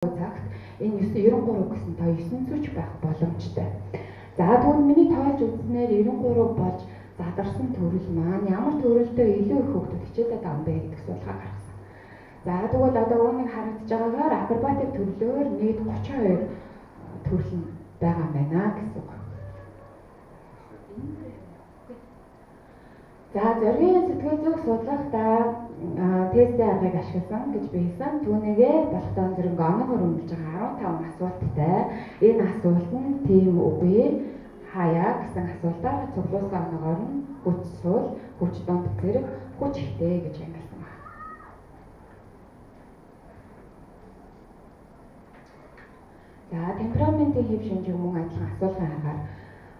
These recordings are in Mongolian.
цагт энэ 993 гэсэн тоо 900 ч байх боломжтой. За тэгвэл миний тоолж үзснээр 93 болж задарсан төрөл маань ямар төрөлтэй илүү их хөгжих хичээлээд байгаа юм бэ гэдэг судалгаа гаргасан. За тэгвэл одоо үүнийг харагдаж байгаагаар акробатик төрлөөр нийт 32 төрөл нь байгаа юм байна гэсэн үг. За зоригийн сэтгэл зүйн судалгахдаа тесттэй аргыг ашигласан гэж биелсэн. Түүнийгээ болохтон зэрэг оногоор өмжилж байгаа 15 асуулттай. Энэ асуулт нь тийм үгүй хаяа гэсэн асуултаар цуглуулсан оногоор нь хүч суул, хүч донд зэрэг, хүч ихтэй гэж ангилсан байна. За темпераментийн хэв шинжийг мөн адилхан асуулгын аргаар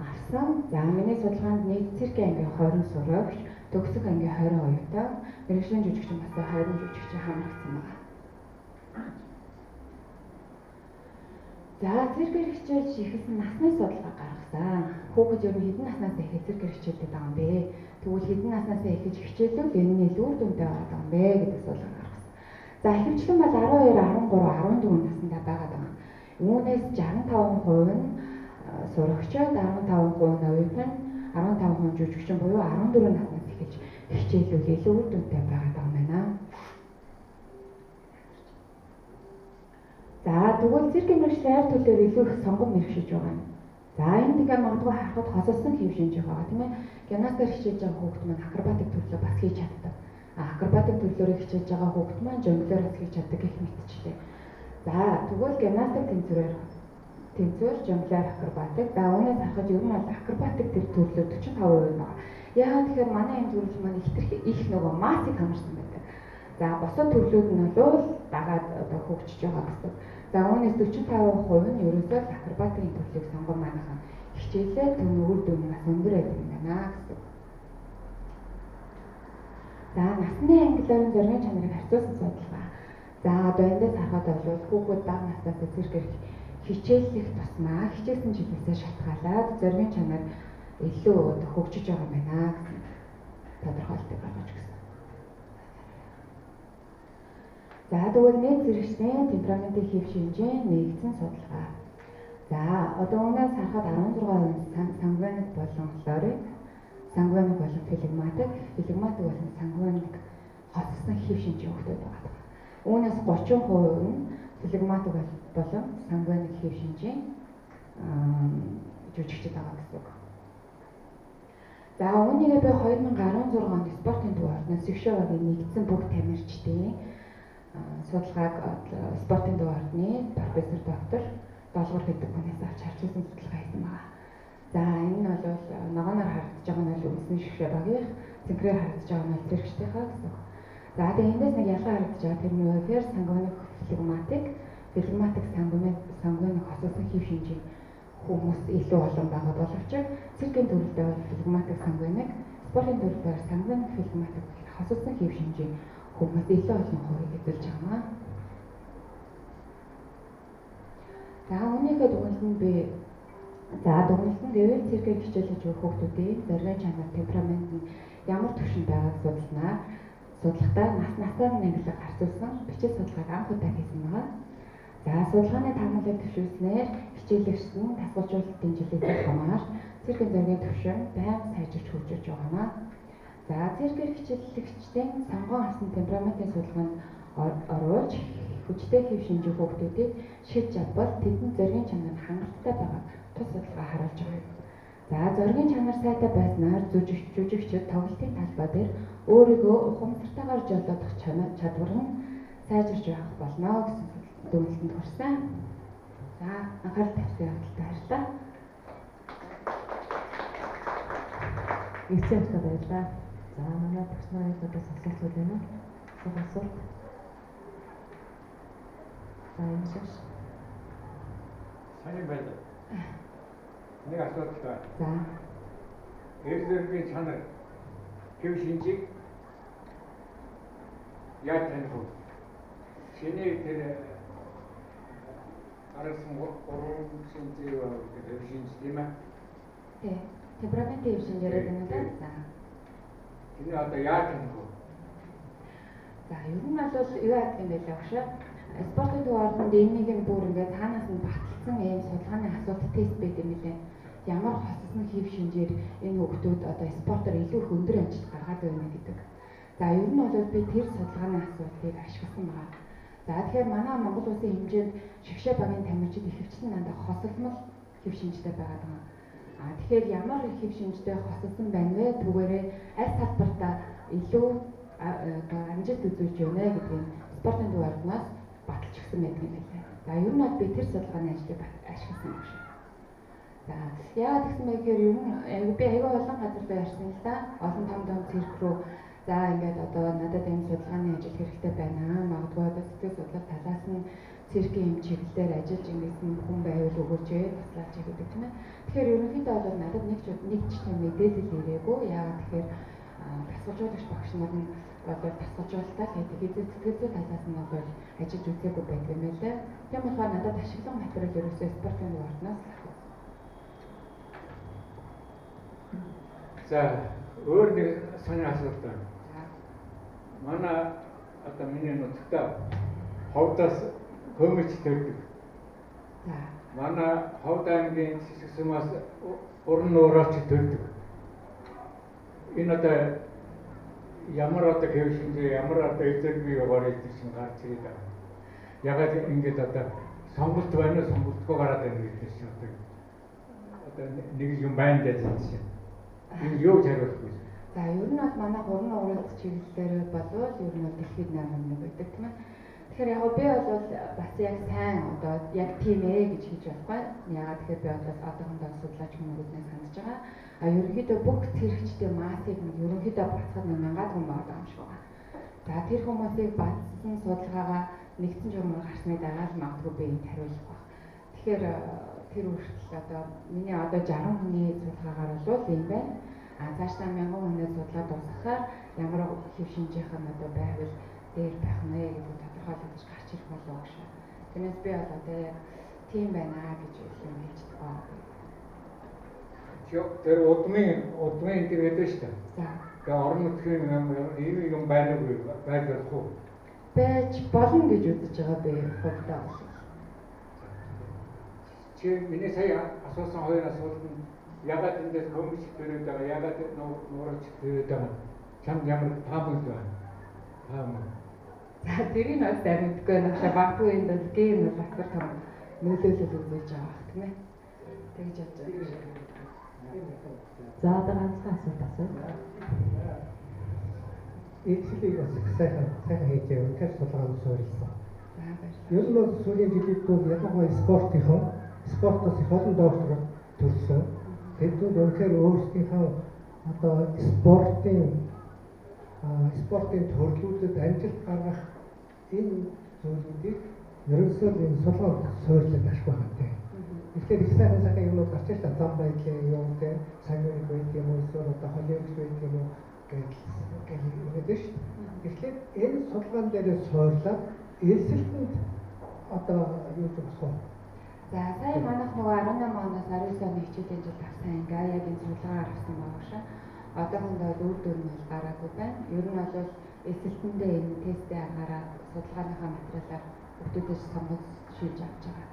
авсан. За миний судалгаанд нийт циркийн ангийн 20 сурагч, төгсөх ангийн 20 оюутан, мэргэжлийн жүжигчин бас 20 жүжигчин хамрагдсан байна. За циркээр хичээлж ихсэн насны судалгаа гаргасан. Хүүхэд ер нь хэдэн наснаас эхэлж циркээр хичээлдэг байгаа юм бэ? Тэгвэл хэдэн наснаас эхэлж хичээлвэл энэ нь илүү үр дүнтэй байгаа юм бэ гэдэг судалгаа гаргасан. За ихэвчлэн бол 12, 13, 14 наснда байгаа даа. Үүнээс 65% нь сурагчид, 15% нь оюутан, 15% жүжигчин буюу 14 наснаас эхэлж хичээлүүл илүү үр дүнтэй байгаа юм байна. За тэгвэл циркийн мэргэжлийн ард төлөөр илүү их сонгон мэргэшиж байгаа юм. За энэ тэгэхээр магадгүй харахад хосолсон хэв шинжих байгаа тийм ээ. Гимнастикаар хичээж байгаа хүүхэд маань акробатик төрлөө бас хийж чаддаг. Акробатик төрлөөр хичээж байгаа хүүхэд маань жонглоор бас хийж чаддаг гэх мэтчлээ. За тэгвэл гимнастик тэнцвэр жонглоор акробатик. За үүнээс харахад ер нь акробатик төрлөө 45% байна. Яагаад тэгэхээр манай энэ төрөл маань их нөгөө массыг хамарсан байдаг. За босод төрлүүд нь бол дагаад одоо хөгжиж байгаа гэсэн. За үүнээс 45% нь ерөөсөө акробатикийн төрлийг сонгон манайхан хичээлээ түн үр дүн бас өндөр байдаг юм байна гэсэн. За насны ангиллаар зоригийн чанарыг харьцуулсан судалгаа. За одоо эндээс харахад бол хүүхэд бага наснаас циркээр хичээллэх тусмаа хичээсэн жилээсээ шалтгаалаад зоригийн чанар илүү хөгжиж байгаа юм байна гэсэн тодорхойлтыг гаргаж өгсөн. За тэгвэл нийт зэрэгчдийн темпераментийн хэв шинжийн нэгдсэн судалгаа. За одоо үүнээс харахад 16% сангвиник болон флорид, сангвиник болон флегматик болон сангвиник хоцсон хэв шинжийн хүүхдүүд байгаа. Үүнээс 30% нь флегматик болон сангвиник хэв шинжийн жүжигчид байгаа гэсэн үг. За үүнийгээ би 2016 онд спортын төв орноос Севшовагийн нэгдсэн бүх тамирчдын судалгааг спортын төв орны профессор доктор долгор гэдэг хүнээс авч харьцуулсан судалгаа хийсэн байна. За энэ нь бол ногооноор харагдаж байгаа нь бол үндэсний Севшовагийн, цэнхрээр харагдаж байгаа нь циркчдийнхаа гэсэн. За тэгээ эндээс нэг ялгаа харагдаж байгаа тэр нь юу гэхээр сангвиник флегматик сангвиник хоцсон хэв шинжийн хүмүүс илүү олон байгаа боловч циркийн төрөлдөө флегматик сангвиник, спортын төрөлдөө сангвиник флегматик хоцсон хэв шинжийн хүмүүс илүү олон хувийг эзэлж байгаа. За үүнийгээ дүгнэлтэнд би дүгнэлтэнд гэвэл циркээр хичээлж өгөх хүүхдүүдийн зоригийн чанар, темперамент нь ямар түвшинд байгааг судалснаа. Судалгахдаа насаар ангиллаг харьцуулсан бичиг судалгааг анх удаа хийсэн байгаа. За судалгааны таамаглалыг төвшүүлснээр хичээлэгчдийн дасгалжуулалтын жилээс хамаарч циркийн зоригийн түвшин байнга сайжирч хөгжиж байгаа. За циркээр хичээлэгчдийн сонгон авсан темпераментийн судалгаанд оруулж хүчтэй хэв шинжийн хүүхдүүдийг шийдэж чадбал тэдний зоригийн чанар хангалттай байгааг тус судалгаа харуулж байгаа. За зоригийн чанар сайтай байснаар жүжигчид тоглолтын талбай дээр өөрийгөө ухамсартайгаар жолоодох чадвар нь сайжирч байх болно гэсэн дүгнэлтэнд хүрсэн. За анхаарал тавьсан явдалтай баярлалаа. Эцэг эхтэй баярлалаа. За манай багш нарын одоо асуулт байна. Асуулт. За энэ шиш. Сайн байна. Нэг асуулт байна. За. Эрдэмтний чанар хэв шинжийг яаж таних вэ? Шинээр тэр арсан уран шинжээ хэв шинж тийм ээ. Тий. Темпераментийн хэв шинж яриад байна да. За. Энэ одоо яаж таних вэ? За ер нь бол юу яадаг юм бэ л багш? спортын төв орнд энийг нь бүр ингээд цаанаас нь баталсан ийм судалгааны асуулт тест байт юм лээ. Ямар хослсон хэв шинжээр энэ хүүхдүүд одоо спортоор илүү их өндөр амжилт гаргаад байна гэдэг. За ер нь бол би тэр судалгааны асуултыг ашигласан байгаа. За тэгэхээр манай Монгол улсын хэмжээнд шигшээ багийн тамирчид ихэвчлэн надад хосолмол хэв шинжтэй байгаад байгаа. Тэгэхээр ямар хэв шинжтэй хосолсон байна вэ? Түгээрээ аль талбартаа илүү амжилт үзүүлж байна гэдгийг спортын төв ордноос баталж өгсөн байдаг юм байна. За ер нь бол би тэр судалгааны ажлыг ашигласан юм шиг. За яагаад гэсэн бэ гэхээр ер нь би аягүй олон газар дээр ярьсан л да. Олон том цирк рүү за ингээд одоо надад энэ судалгааны ажил хэрэгтэй байна. Магадгүй одоо сэтгэл судлал талаас нь циркийн юм чиглэлээр ажиллаж ингэсэн хүн байвал өгөөч туслаач гэдэг тийм ээ. Тэгэхээр ерөнхийдөө бол надад нэг ч тийм мэдээлэл ирээгүй. Яагаад тэгэхээр тасгалжуулагч багш нар нь одоо тасгалжуулалтаа хийдэг сэтгэл зүй талаас нь бол ажиллаж үзээгүй байдаг юм байлаа. Тийм болохоор надад ашиглан материал ерөөсөө спортын ордноос за өөр нэг сони асуулт байна. Манай одоо миний нутагта ховдоос көмөч төрдөг. За манай ховд аймгийн Цэцгсмаас уран нуураач төрдөг. Энэ одоо ямар одоо хэв шинжээ ямар одоо эзэргүй яваар идэх чинь гарч ирээд байна. Ягаад ингэж одоо сонголт байна уу сонголтгүй гараад байна гэдэг чинь одоо нэг юм байна гэж байна. Энэ юу хариулах вэ? за ер нь бол манай гурван уралт чиглэлээр болвол ер нь дэлхийд 8 байдаг тийм ээ. Тэгэхээр яг би бол бас яг сайн одоо яг тийм ээ гэж хэлж болохгүй. Ягаад тэгэхээр би бол одоохондоо судлаач хүмүүстээс хандж байгаа. Ерөнхийдөө бүх цэрэгчдийн массыг нэг ерөнхийдөө бацхад 1000 хүн байгаа юм шиг байна. За тэр хүмүүсийг бацсан судалгаагаа нэгдсэн журмаар гарсны дараа л магадгүй би энд хариулах баг. Тэгэхээр тэр үргэлжлэл одоо миний одоо 60 хүний судалгаагаар бол юм байна. Цаашдаа 1000 хүнээс судлаад дуусгахаар ямар хэв шинжийнх нь одоо байвал дээр байх нэ гэдэг тодорхойлогдож гарч ирэх болов гэж. Тэрнээс би бол одоо яг тийм байна гэж юм хэлж байгаа. Тэр удмын тэр гэдэг шүү дээ. За. Тэгээ орон нутгийн юм байна уу байж болох уу? Байж болно гэж үзэж байгаа би хувьдаа бол. Чи миний сая асуусан хоёр асуулт нь ягаад эндээс көмөч төрөөд байгаа, ягаад нуураач төрөөд байгаа. Чамд ямар таамаг байна? Таамаг. За тэрийг бас мэдгүй байна. Баггүй энэ бол гейм бол батар том нөлөөлөл үзүүлж байгаа тийм ээ. Тэгж бодож байна. За одоо ганцхан асуулт асууя. Эцлийг бас сайхан хийж өнөхөр судалгаанд суурилсан. За баярлалаа. Ер нь бол сүүлийн жилүүд бол ялангуяа спортоос их олон доотлогод төрсөн. Тэдгээр өнөхөр өөрсдийнхөө одоо спортын төрлүүдэд амжилт гаргах энэ зүйлүүдийг ерөнхийдөө энэ судалгаанд суурилж ашиг багтай. Тэгэхээр их сайхан юмнууд гарч ирсэн зам байдлын юм те цагийн үед юм уу эсвэл одоо холиогч үед юм уу гэдэг шүү. Тэгэхээр энэ судалгаан дээр суурлаад эсэлтэнд одоо юу ч болох. За сая манайх нөгөө 18 оноос 19 оны хичээлийн жил авсан ингээ яг энэ судалгаар авсан байгаа шээ. Одоохондоо үр дүн нь бол гараагүй байна. Ер нь бол эсэлтэндээ энэ тестээ аргаараа судалгааныхаа материалаар хүүхдүүдээс сонгож шийдэж авч байгаа.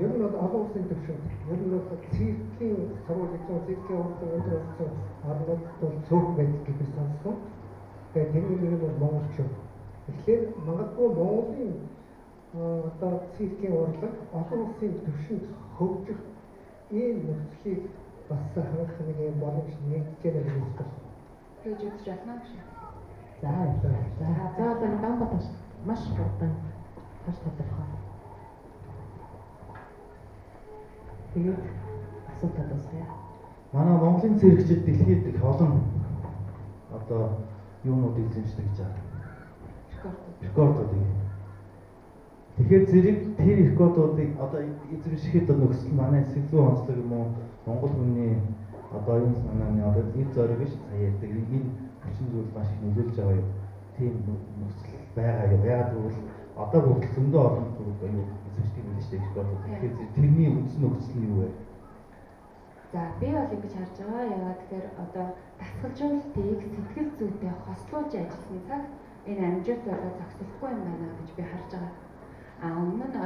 Ер нь бол олон улсын төвшөнд ер нь бол циркийн сургууль гэсэн циркийн уран өндөр болсон орнууд бол цөөх байдаг гэж би сонссон. Тэгээд тэрний нэг нь бол монголч. Тэгэхээр магадгүй Монголын одоо циркийн урлаг олон улсын төвшөнд хөгжих ийм нөхцөлийг бас хангах нэг юм боломж нэгдэж байгаа юм байна. Тэгж үзэж байна гэж. За одоо Баамбатаас маш хурдан хаш тодорхой. Тэгээд асуултад басая. Манай Монголын цэрэгчид дэлхийд их олон одоо юунуудыг эзэмшдэг гэж байна. Рекордуудыг. Тэгэхээр зэрэг тэр рекордуудыг одоо эзэмшихэд нөхцөл манай сэдвүү онцлог юм уу Монгол хүний одоо энэ санааны одоо эд зориг биш сая ярьдаг энэ хүчин зүйл маш их нөлөөлж байгаа юм. Тийм нөхцөл байгаа юм. Яг тэгвэл одоо хүртэл зөндөө олон зүйл аюу эзэмшдэг юм шүү дээ рекордууд. Тэгэхээр тэрний үндсэн нөхцөл нь юу вэ? За би бол ингэж харж байгаа. Яагаад тэгэхээр одоо дасгалжуулалтыг сэтгэл зүйтэй хослуулж ажилласан цаг энэ амжилт болоо зогсохгүй юм байна гэж би харж байгаа. А өмнө нь